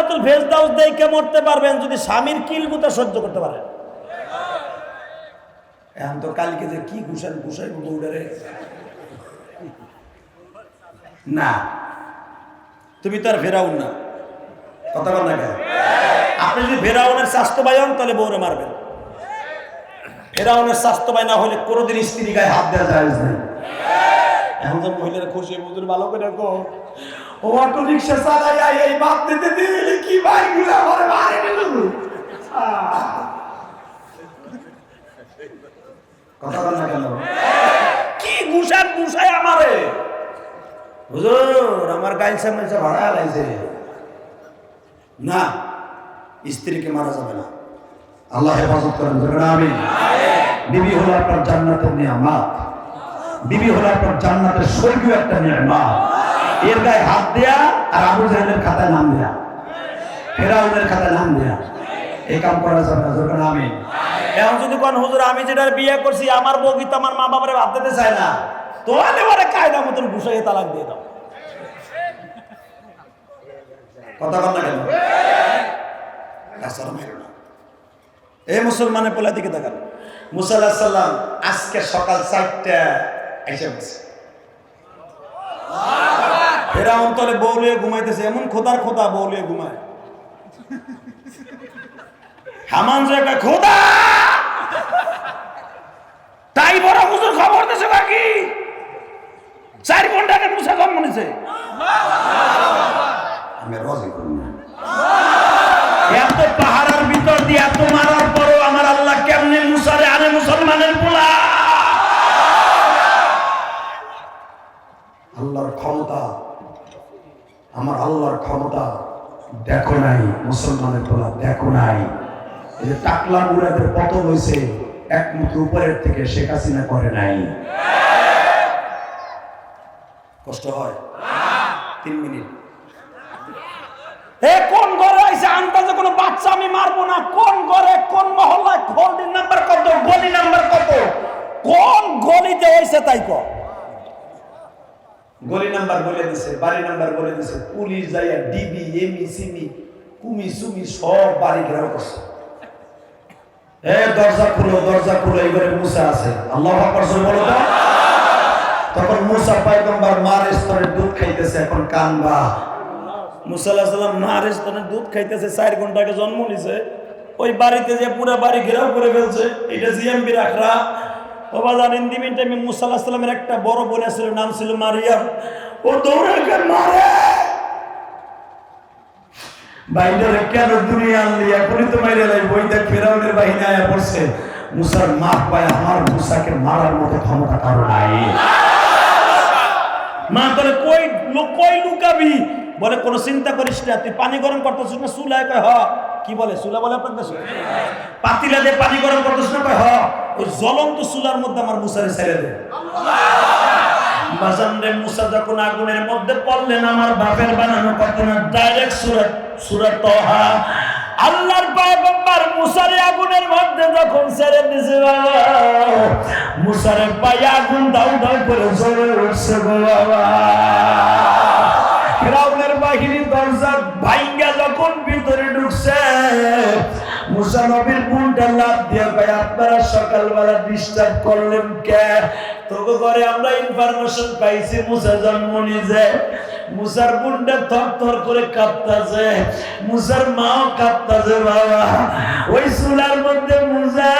জান্নাতুল ফেরদাউস দেখে মরতে পারবেন যদি স্বামীর কিলগুতা সহ্য করতে পারেন। এখন তো কালকে যে কি ঘুষাই বউডারে না, তুমি তো আর ফেরাউন না, কথা বল না কেন? আপনি যদি ফেরাউনের স্বাস্থ্য ভাই হন তাহলে বউরে মারবেন। ফেরাউনের স্বাস্থ্য ভাই না হলে কোনোদিন স্ত্রী গায়ে হাত দেওয়া যায় না। এখন তো মহিলারা খুশি, বুঝুন ভালো করে রাখো। ও অটো রিক্সা চালাই এই বাপ দিতে দিলে কি ভাই গুলা করে মারে গেল। কথা বল না কেন? কি ঘুষায় আমারে হুজুর, আমার গাইলসা মাইলসা ভাড়া লাইছে না, স্ত্রীকে মারা যাবে না। আল্লাহ হেফাজত করেন, আমিন। বিবি হলো আপনার জান্নাতের নিয়ামত, বিবি হলো আপনার জান্নাতের স্বর্গীয় একটা নিয়ামত। এর গায়ে হাত দেয়া আর আবু জাহেলের খাতায় নাম দেয়া, ফেরাউনের খাতায় নাম দেয়া, এই কাম করা যাবে না, যখন আমিন। এখন যদি কোন হুজুর আমি যেটা বিয়ে করছি আমার বউ কিন্তু আমার মা বাবারে ভাত দিতে চায় না, তোলে ওরে কায়দা মতন ঘুষাইয়ে তালাক দিয়ে দাও। কথা বল না কেন? এই মুসলমানের পোলা দিকে দেখান। মুসা আলাইহিস সালাম আজকে সকাল 4টা এসে বসে ফেরাউন তলে বউলিয়ে ঘুমাইতেছে, এমন খোদার খোদা বউলিয়ে ঘুমায়। হামান জায়গা খোদা তাই বড় হুজুর খবর দিছে বাকি 4 ঘন্টা আগে মুসা জন্ম নিছে। আমি রাজি করি না, এত পাহাড়ের ভিতর দিয়ে এত মারার পরও আমার আল্লাহ কেমনে মুসারে আনে মুসলমানের পোলা। আল্লাহর ক্ষমতা, আমার আল্লাহর ক্ষমতা দেখো নাই মুসলমানের পোলা, দেখো নাই। এই যে টাকলা মুরাদের পতন হয়েছে এক মুখ উপরের থেকে, শেখ হাসিনা করে নাই। কষ্ট হয় 3 মিনিট। কোন ঘরে আইছে আন্দাজে কোন বাচ্চা আমি মারবো না, কোন ঘরে কোন মহল্লায় হোল্ডিং নাম্বার কত, গলি নাম্বার কত, কোন গলিতে হইছে তাই কো। গলি নাম্বার বলে দিছে, বাড়ি নাম্বার বলে দিছে, পুলিশ যাইয়া ডিবি এমি সিমি কুমি সুমি সব বাড়ি ঘেরাও করছে। দরজা খুলো, এই ঘরে মুসা আছে। আল্লাহু আকবার বলো তো। তখন মুসা পয়গম্বর মার স্তনের দুধ খাইতেছে, এখন কানবা। মুসা আলাইহিস সালাম মার স্তনের দুধ খাইতেছে, 4 ঘন্টা আগে জন্ম নিছে। ওই বাড়িতে যে পুরো বাড়ি ঘেরাও করে ফেলছে, এটা জিএমবি রাখরা। বাবা জানেন দিবেন টাইমে মুসা আলাইহিস সালামের একটা বড় বোন ছিল, নাম ছিল মারিয়াম। ও দৌড়ে গিয়ে মারে বাইরে কেন দুনিয়া আনলি, এখনই তো মাইরে লাই। বইতে ফেরাউনের বাহিনী আয়া পড়ছে। মুসার মাপ পায় আমার মুসাকে মারার মতো ক্ষমতা কারো নাই। মা বলে কই লুকাবি, বলে কোনো চিন্তা করিস না, তুই পানি গরম করতেছিস না চুলায়, কয় হ। কি বলে চুলা বলে আপনার দেশে? পাতিলা দিয়ে পানি গরম করতেছিস না, কয় হ। ওই জ্বলন্ত চুলার মধ্যে আমার মুসারে ছেড়ে দে। বাজানরে মুসা যখন আগুনের মধ্যে পড়লেন, আমার বাপের বানানো কথা না, ডাইরেক্ট সূরা তাহা। আল্লাহর পয়গম্বর মুসারে আগুনের মধ্যে যখন ছেড়ে দিছে, বাবা মুসারে পায়ে আগুন দাউ দাউ করে জ্বলে উঠছে গো বাবা। ফিরাউনের বাহিনী দরজা ভাঙ্গা যখন ভিতরে ঢুকছে, মুসা নবীর বুনটা লাফ দিয়ে কয়, আপনারা সকালবেলা ডিস্টার্ব করলেন কে? তোকে ঘরে আমরা ইনফরমেশন পাইছি মুসা জন্ম নিছে। মুসার বুনটা থরথর করে কাঁপতাছে, মুসার মাও কাঁপতাছে বাবা। ওই চুলার মধ্যে মুসা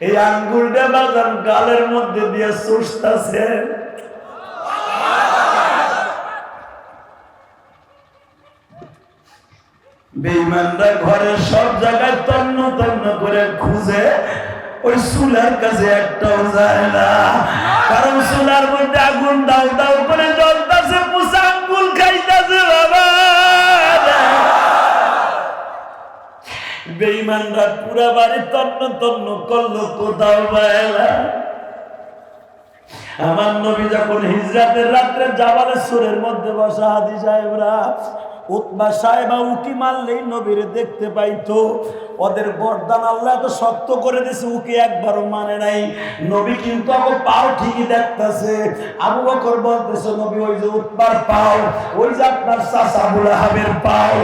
এই আঙ্গুলটা বাজান গালের মধ্যে দিয়ে চুষতাছে। বেঈমানরা ঘরের সব জায়গায় তন্ন তন্ন করে খুঁজে, ওই চুলার কাছে একটাও যায় না। কারণ চুলার মধ্যে আগুন দাউ দাউ করে জ্বলতাছে, মুসা আঙ্গুল খাইতাছে বাবা। বেঈমানরা পুরা বাড়ি তন্ন তন্ন করলো, কোথাও পায় না। আমার নবী যখন হিজরাতের রাত্রে জাবালে সুরের মধ্যে বসা, হাদি সাহেবরা উতবা সাহেবা উকি মারলেই নবীরে দেখতে পাইতো। ওদের গর্দান আল্লাহ এত শক্ত করে দিয়েছে, ওকে একবারও মানে নাই। নবী কিন্তু আমার পাও ঠিকই দেখতেছে। আবু বকর বলতেছে, নবী ওই যে উতবার পাও, ওই যে আপনার চাচা আবু লাহাবের পাও।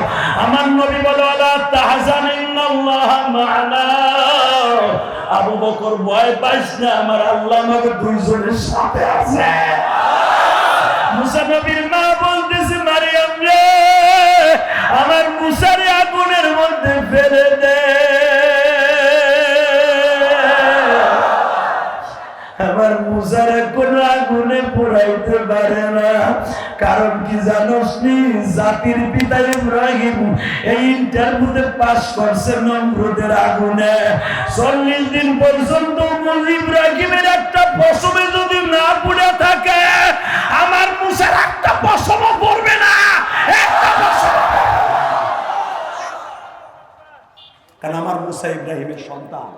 আমার নবী বলে, ওয়ালা তাহজান ইন্নাল্লাহা মা'ানা। আবু বকর ভয় পাইস না, আমার আল্লাহ আমাকে দুইজনের সাথে আছে। মুসা নবীর মা বলতেছে, মারিয়াম রে, আমার মুসারে আগুনের মধ্যে ফেলে দে। আমার মুসারে কোন আগুনে পোড়াইতে পারে না। কারণ কি জানোস নি? জাতির পিতা ইব্রাহিম এই ইন্টারভিউতে পাস করছে নমরুদের আগুনে। 40 দিন পর্যন্ত ইব্রাহিমের একটা পশমে যদি না পুড়ে থাকে, আমার মুসার একটা পশমও পড়বে না, একটা পশম। কারণ আমার মুসা ইব্রাহিমের সন্তান।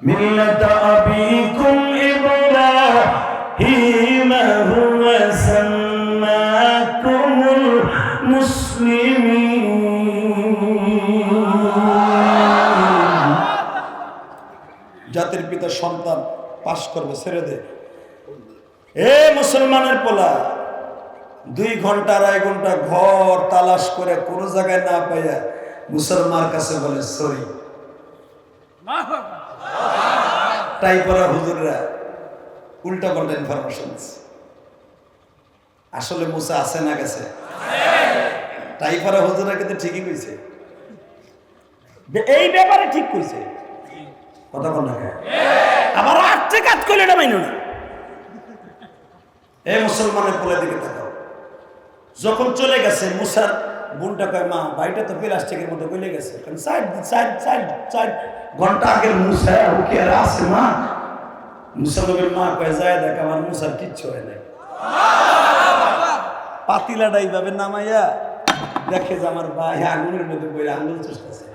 মিল্লাতা আবিকুম ইব্রাহিম হুয়া সাম্মাকুমুল মুসলিমিন। জাতির পিতার সন্তান পাস করবে, ছেড়ে দে। এ মুসলমানের পোলা, 2 ঘন্টা 2.5 ঘন্টা ঘর তালাশ করে কোন জায়গায় না পাইয়া মুসলমানের কাছে বলে সরি। তাই পরে হুজুররা উল্টা পাল্টা ইনফরমেশন। আসলে মুসা আছে না গেছে? তাই পরে হুজুররা কিন্তু ঠিকই কইছে, এই ব্যাপারে ঠিক কইছে। কথা বল না, আবার আটটে কাজ করলে এটা মাইনো না। এই মুসলমানের পোলের দিকে তাকাও। যখন চলে গেছে, মুসার বোনটা কয়, মা ভাইটা তো প্লাস্টিকের মতো গলে গেছে। কারণ 4 ঘন্টা আগের মুসা ওকে আর আছে মা। মুসা নবীর মা কয়, যায় দেখ আমার মুসার কিচ্ছু হয় নাই। পাতিলাটা এইভাবে নামাইয়া দেখে যে আমার ভাই আগুনের মধ্যে বইরে আঙুল চুষতেছে।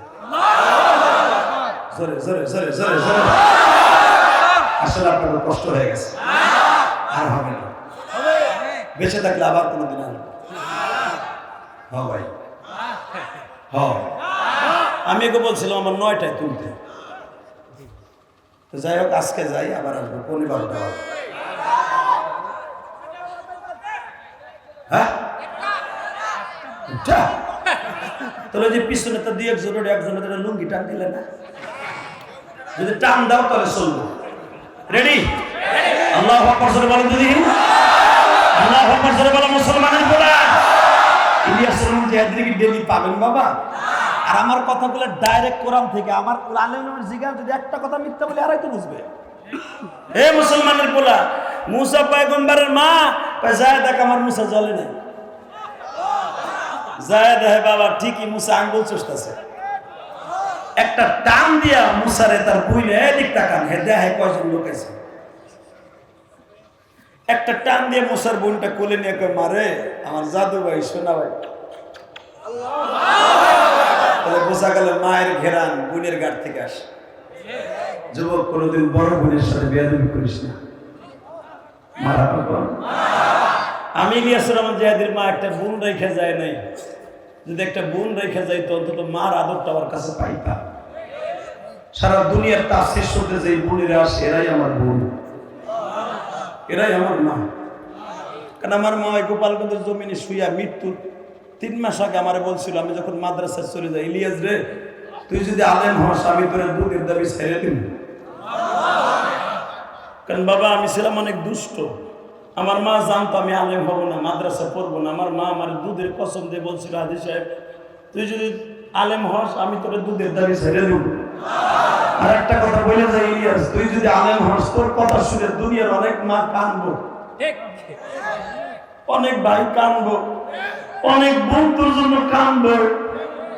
জোরে জোরে জোরে জোরে জোরে। আসলে আপনাদের কষ্ট হয়ে গেছে, আর হবে না। বেঁচে থাকলে আবার কোনোদিন আসবে। হ্যাঁ ভাই, হ্যাঁ। আমি একে বলছিলাম আমার 9টায় তুলতে। তো যাই হোক, আজকে যাই, আবার আসবো 12টা। হ্যাঁ, তাহলে যে পিছনে তো 2-1 একজনের লুঙ্গি টান দিলে না, যদি টান দাও তাহলে চলবো। রেডি? আল্লাহু আকবার জোরে বলেন যদি। আল্লাহু আকবার জোরে বলেন মুসলমানের পোলা। ইলিয়াস রহমান জিহাদি কি ডেলি পাবেন বাবা? আর আমার কথাগুলো ডাইরেক্ট কোরআন থেকে। আমার আলেমের জিগার যদি একটা কথা মিথ্যা বলে আড়াই তো বুঝবে। হে মুসলমানের পোলা, মুসা পয়গম্বরের মা কয়, যায় দেখ আমার মুসা জ্বলে নাই। যায় দেখে বাবা ঠিকই মুসা আঙ্গুল চুষতেছে। একটা টান দিয়া মুসারে তার বুইলে এদিক তাকান, হে দেখে কয়জন লোক আছে। একটা টান দিয়ে মুসার বোনটা কোলে নিয়ে কয়, মারে আমার জাদু ভাই, সোনা ভাই। তাহলে বোঝা গেল মায়ের ঘেরান বোনের গাড় থেকে আসে। যুবক, কোনোদিন বড় বোনের সাথে বেয়াদবি করিস না। আমি ইলিয়াস রহমান জিহাদির মা একটা বোন রেখে যায় নাই। যদি একটা বোন রেখে যায় তো অন্তত মার আদরটা আমার কাছে পাইতাম। সারা দুনিয়ার তাফসীর শুনতে যে বোনেরা আসে, এরাই আমার বোন, এরাই আমার মা। কারণ আমার মা গোপালগঞ্জের জমিনে শুইয়া মৃত্যুর 3 মাস আগে আমারে বলছিল, আমি যখন মাদ্রাসায় চলে যাই, ইলিয়াস রে তুই যদি আলেম হস আমি তোর দুধের দাবি ছেড়ে দিব। কারণ বাবা আমি ছিলাম অনেক দুষ্ট। আমার মা জানতো আমি আলেম হব না, মাদ্রাসা পড়বো না। আমার মা আমার দুধের কসম দিয়ে বলছিল, হাজী সাহেব তুই যদি আলেম হস আমি তোর দুধের দাবি ছেড়ে দেব। আর একটা কথা বলে যাই, ইলিয়াস তুই যদি আলেম হস তোর কথা শুনে দুনিয়ার অনেক মা কাঁদবো, অনেক ভাই কাঁদবো, অনেক বোন তোর জন্য কাঁদবো।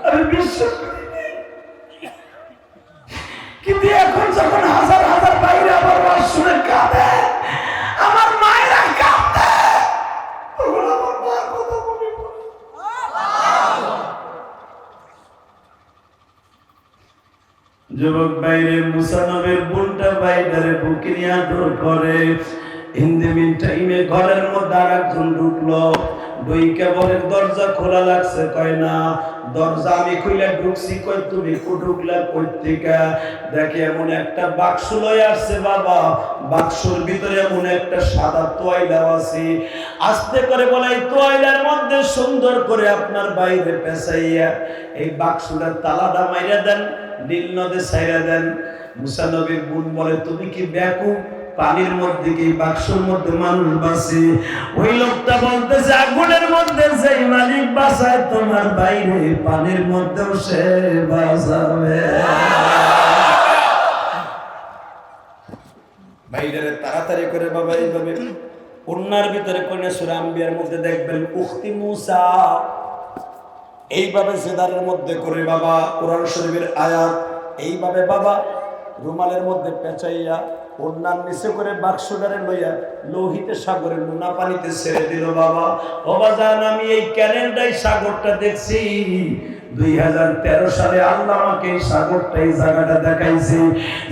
আমি বিশ্বাস করি, কিন্তু এখন যখন হাজার হাজার বাইরে আমার মা শুনে কাঁদে, আমার মায়েরা কাঁদে, তখন আমার মা কথা বলে। যুবক বাইরে মুসা নবীর বোনটা বাইরে বুকে নিয়ে আদর করে। ইন দ্য মিন টাইমে ঘরের মধ্যে আর একজন ঢুকলো। দুইকে বলে দরজা খোলা লাগছে, কয় না দরজা আমি খুলে ঢুকছি। কই তুমি ঢুকলা কই থেকে? দেখে এমন একটা বাক্স লই আসছে বাবা, বাক্সর ভিতরে এমন একটা সাদা তোয়াইলা আছে। আস্তে করে বলে এই তোয়াইলার মধ্যে সুন্দর করে আপনার বাইরে পেঁচাইয়া এই বাক্সটার তালাটা মাইরা দেন, নীল নদে ছাইরা দেন। মুসা নবীর বোন বলে তুমি কি বেকুব? পানির মধ্যে কি বাক্সের মধ্যে মানুষ বাঁচে? ওই লোকটা বলতেছে আগুনের মধ্যে যেই মালিক বাঁচায় তোমার বাইরে পানির মধ্যেও সে বাঁচাবে। বাইরে তাড়াতাড়ি করে বাবা এইভাবে উন্নার ভিতরে কোনে সূরা আম্বিয়ার মধ্যে দেখবেন উখতি মুসা এইভাবে জেদারের মধ্যে করে বাবা কোরআন শরীফের আয়াত এইভাবে বাবা রুমালের মধ্যে পেঁচাইয়া ওনার নিচে করে বাক্সটারে লইয়া লোহিত সাগরের নোনা পানিতে ছেড়ে দিল। বাবা বাবা জান আমি এই ক্যানেলটাই সাগরটা দেখছি 2013 সালে আল্লাহ আমাকে এই সাগরটা এই জায়গাটা দেখাইছে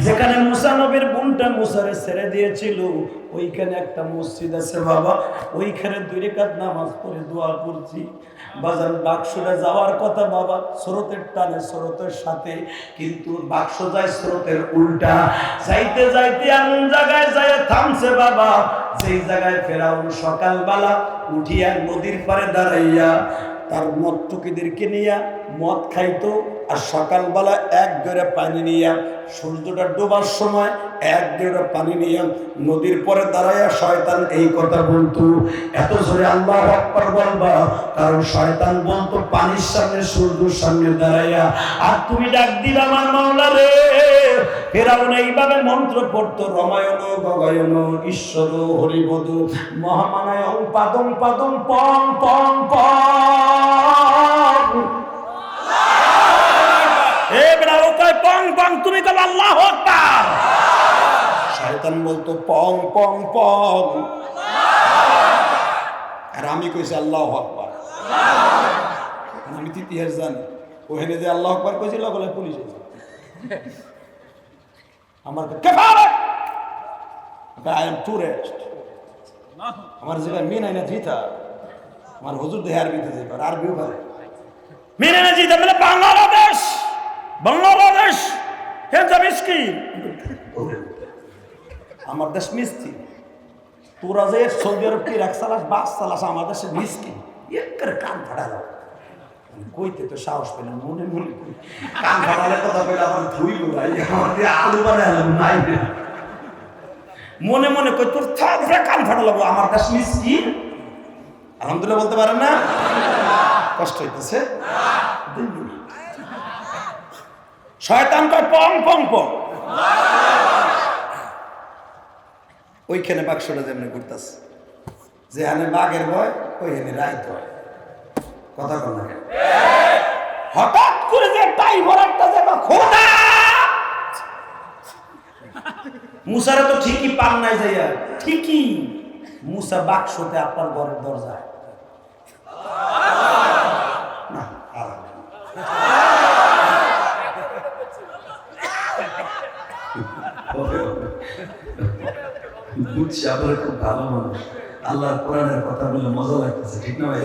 যেখানে মুসা নবীর বোনটা মুসারে ছেড়ে দিয়েছিল। ওইখানে একটা মসজিদ আছে বাবা, ওইখানে 2 রাকাত নামাজ পড়ে দোয়া করছি। বাজার বাক্সটা যাওয়ার কথা বাবা স্রোতের টানে স্রোতের সাথে, কিন্তু বাক্স যায় স্রোতের উল্টা। যাইতে যাইতে এমন জায়গায় যায় থামছে বাবা যেই জায়গায় ফেরাউন সকালবেলা উঠিয়া নদীর পাড়ে দাঁড়াইয়া তার মদ টুকিদেরকে নিয়ে মদ খাইতো, আর সকালবেলা এক গড়ে পানি নিয়ে সূর্যটা ডোবার সময় এক গড়ে পানি নিয়ে নদীর পরে দাঁড়াইয়া শয়তান এই কথা বলতো। এত জোরে আল্লাহু আকবার বলবা, কারণ শয়তান বলতো পানির সামনে সূর্যের সামনে দাঁড়াইয়া, আর তুমি ডাক দিবা আমার মাওলা রে। ফেরাউন এইভাবে মন্ত্র পড়তো রমায়ণ গগয়ন ঈশ্বর হরিবদ মহামানায়ং পাদং পাদং পং পং পং। এ বেটা ও কয় পং পং, তুমি কবে আল্লাহু আকবার। শয়তান বলতো পং পং পং, আর আমি কইছি আল্লাহু আকবার। আমি তো ইতিহাস জানি, ওখানে যে আল্লাহু আকবার কইছিল বলে পুলিশ এসেছে আমার আই এম টুরিস্ট, আমার জায়গায় মিন আইনা জিতা, আমার হুজুর দেহে আরবিতে যাইবার, আরবিও পারে। মিন আইনা জিতা মানে বাংলাদেশ, বাংলাদেশ কেন যাবে কি? আমার দেশ মিষ্টি, তোরা যে সৌদি আরব কি রাখ চালাস বাস চালাস, আমার দেশে মিষ্টি একের কান ফাটালো। কইতে তো সাহস পেলাম, মনে মনে কান ফাটালে কথা পেলে আমার ধুই ভাই আমাদের আলু বানালাম নাই, মনে মনে কই তোর থাকবে কান ফাটালো। আমার দেশ মিষ্টি আলহামদুলিল্লাহ বলতে পারেন না? কষ্ট হইতেছে। শয়তান কয় পং পং পং। ওইখানে বাক্সটা যেমনি ঘুরতেছে, যেখানে বাঘের ভয় ওইখানে রাইত হয়। কথা বল না, হঠাৎ করে যে টাই ভরাটা যাবে খোদা মুসারে তো ঠিকই পান নাই যাইয়া, ঠিকই মুসা বাক্সতে আপনার ঘরের দরজায় না। বুঝছি আপনারা খুব ভালো মানুষ, আল্লাহর কোরআনের কথা বলে মজা লাগতেছে, ঠিক না ভাই?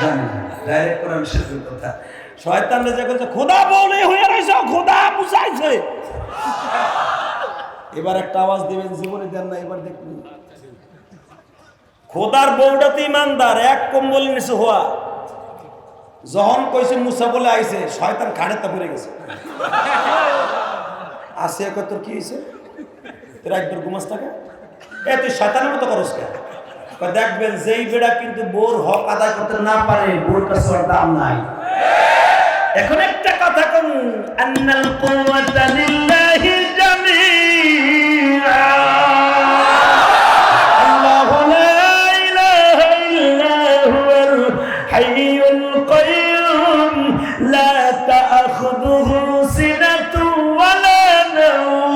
জানি ডাইরেক্ট কোরআন শেষের কথা। শয়তান যে বলছে খোদা বলে হয়ে রয়েছে, খোদা বুঝাইছে। এবার একটা আওয়াজ দিবেন, জীবনে দেন না, এবার দেখবেন খোদার বউটা তো ইমানদার, এক কম্বল নিচে হওয়া। যখন কইছে মুসা বলে আইছে, শয়তান খাড়েতে পড়ে গেছে। আসে তোর কি হয়েছে, তোর একবার ঘুমাস থাকে, এ তুই শয়তানের মতো করস কে? দেখবেন যেই বেড়া কিন্তু বোর হক আদায় করতে না পারে, বোর কাছে ওর দাম নাই। এখন একটা কথা কম, আন্নাল কুওয়াতা লিল্লাহি জামিআ, আল্লাহু লা ইলাহা ইল্লা হুয়াল হাইয়ুল কাইয়্যুম লা তা'খুযুহু সিনাতুন ওয়া লা নাওম,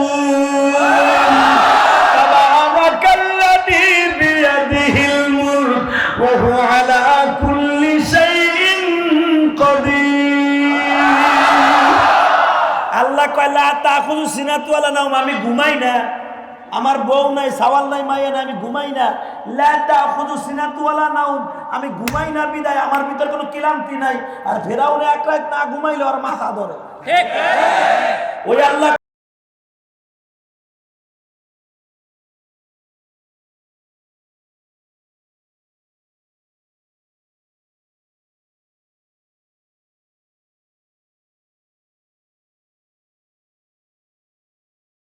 তাবারাকাল্লাযী বিয়াদিহিল মুলক ওয়া হুয়া আলা কুল্লি শাইইন কাদির। আল্লাহ কয় লা তা'খুযু সিনাতুন ওয়া লা নাওম, আমি ঘুমাই না, আমার বউ নাই, সাওয়াল নাই, মাইয়া নাই, আমি ঘুমাই না। লা তাখুযু সিনাতু ওয়ালা নাওম, আমি ঘুমাই না বিদায় আমার ভিতর কোনো ক্লান্তি নাই। আর ফেরাউন এক রাত না ঘুমাইলে ওর মাথা ধরে। ঠিক, ওই আল্লাহ